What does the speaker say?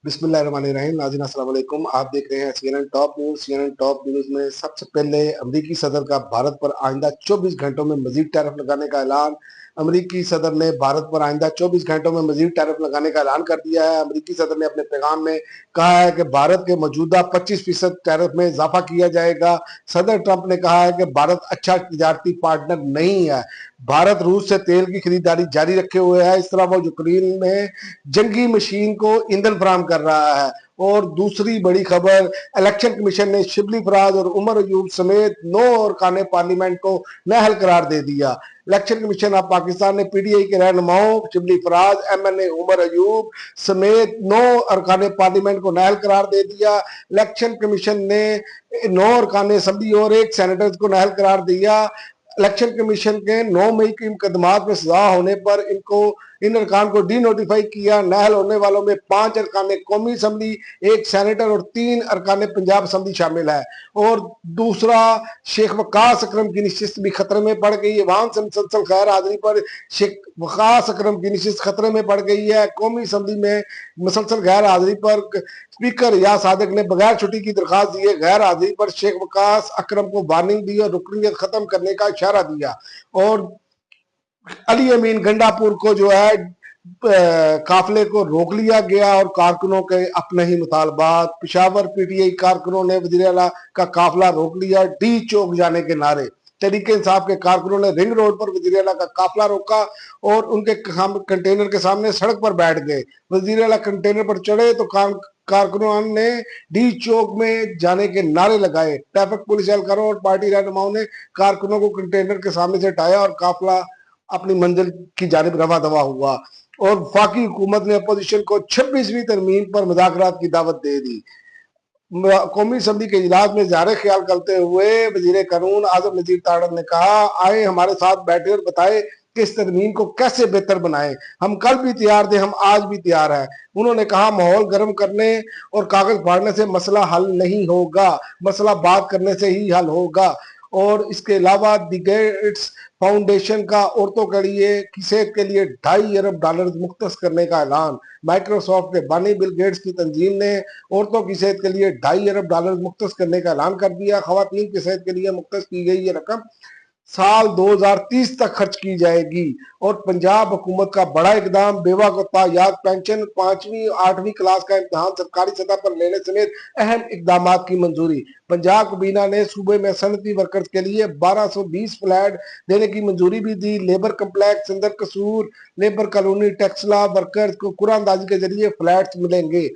बिस्मिल्लाहिर्रहमानिर्रहीम। नाज़रीन अस्सलाम वालेकुम। आप देख रहे हैं CNN top news. CNN top news में सबसे पहले अमरीकी सदर का भारत पर आइंदा 24 घंटों में मजीद टैरिफ लगाने का ऐलान। अमरीकी सदर ने भारत पर आइंदा 24 घंटों में मजीद टैरिफ लगाने का ऐलान कर दिया है। अमरीकी सदर ने अपने पैगाम में कहा है कि भारत के मौजूदा 25% टैरिफ में इजाफा किया जाएगा। सदर ट्रंप ने कहा है कि भारत अच्छा तिजारती पार्टनर नहीं है। भारत रूस से तेल की खरीदारी जारी रखे हुए है। इस तरह वो यूक्रेन में जंगी मशीन को ईंधन फराहम कर रहा है। और दूसरी बड़ी खबर, इलेक्शन कमीशन ने शिबली फराज और उमर अयूब समेत 9 अरकान पार्लियामेंट को नाअहल करार दे दिया। इलेक्शन कमीशन ऑफ पाकिस्तान ने पीटीआई के रहनुमाओं शिबली फराज, एमएनए उमर अयूब समेत 9 अरकान पार्लियामेंट को नाअहल करार दे दिया। इलेक्शन कमीशन ने 9 अरकान असम्बली और 1 सेनेटर्स को नाअहल करार दिया। इलेक्शन कमीशन के 9 मई की मुकदमात में सजा होने पर इन अरकान को डी नोटिफाई किया। नाअहल होने वालों में 5 अरकान कौमी असम्बली, 1 सेनेटर और 3 अरकान पंजाब असम्बली शामिल है। और दूसरा, शेख वकास अकरम की नशिस्त भी खतरे में पड़ गई है। वहां से मुसलसल गैर हाजिरी पर शेख वकास अकरम की नशिस्त खतरे में पड़ गई है। कौमी असम्बली में मुसलसल गैर हाजिरी पर स्पीकर रियाज सादिक ने बगैर छुट्टी की दरखास्त दी है। गैर हाजिरी पर शेख वकास अकरम को वार्निंग दी और रुकनीत खत्म करने का इशारा दिया। और अली अमीन गंडापुर को जो है काफिले को रोक लिया गया और कारकुनों के अपने ही मुतालबात। पिशावर पीटीआई कारकुनों ने वज़ीर आला का काफिला रोक लिया, डी चौक जाने के नारे। तहरीक इंसाफ के कारकुनों ने रिंग रोड पर वज़ीर आला का काफिला रोका और उनके कंटेनर के सामने सड़क पर बैठ गए। वज़ीर आला कंटेनर पर चढ़े तो कारकुनों ने डी चौक में जाने के नारे लगाए। ट्रैफिक पुलिस एहलकारों और पार्टी रहनुमाओं ने कारकुनों को कंटेनर के सामने से हटाया और काफिला अपनी मंजिल की जानिब रवा दवा हुआ। और वफाकी हुकूमत ने अपोजिशन को 26वीं तरमीम पर मुज़ाकरात की दावत दे दी। कौमी असम्बली के इजलास में इज़हार ख्याल करते हुए वज़ीर कानून आज़म नज़ीर तारड़ ने कहा, आए हमारे साथ बैठे और बताए कि इस तरमीम को कैसे बेहतर बनाए। हम कल भी तैयार थे, हम आज भी तैयार हैं। उन्होंने कहा, माहौल गर्म करने और कागज फाड़ने से मसला हल नहीं होगा, मसला बात करने से ही हल होगा। और इसके अलावा दी गेट्स फाउंडेशन का औरतों के लिए की सेहत के लिए $2.5 अरब मुख्तस करने का ऐलान। माइक्रोसॉफ्ट के बानी बिल गेट्स की तंजीम ने औरतों की सेहत के लिए $2.5 अरब मुख्तस करने का ऐलान कर दिया। खवातीन की सेहत के लिए मुख्तस की गई ये रकम साल 2030 तक खर्च की जाएगी। और पंजाब हुकूमत का बड़ा इकदाम, बेवा को तायाद पेंशन, 5वीं 8वीं क्लास का इम्तहान सरकारी सतह पर लेने समेत अहम इकदाम की मंजूरी। पंजाब कबीना ने सूबे में सनती वर्कर्स के लिए 1220 फ्लैट देने की मंजूरी भी दी। लेबर कम्प्लेक्स, सिंदर कसूर, लेबर कॉलोनी, टेक्सला वर्कर्स को कुरानंदाजी के जरिए फ्लैट्स मिलेंगे।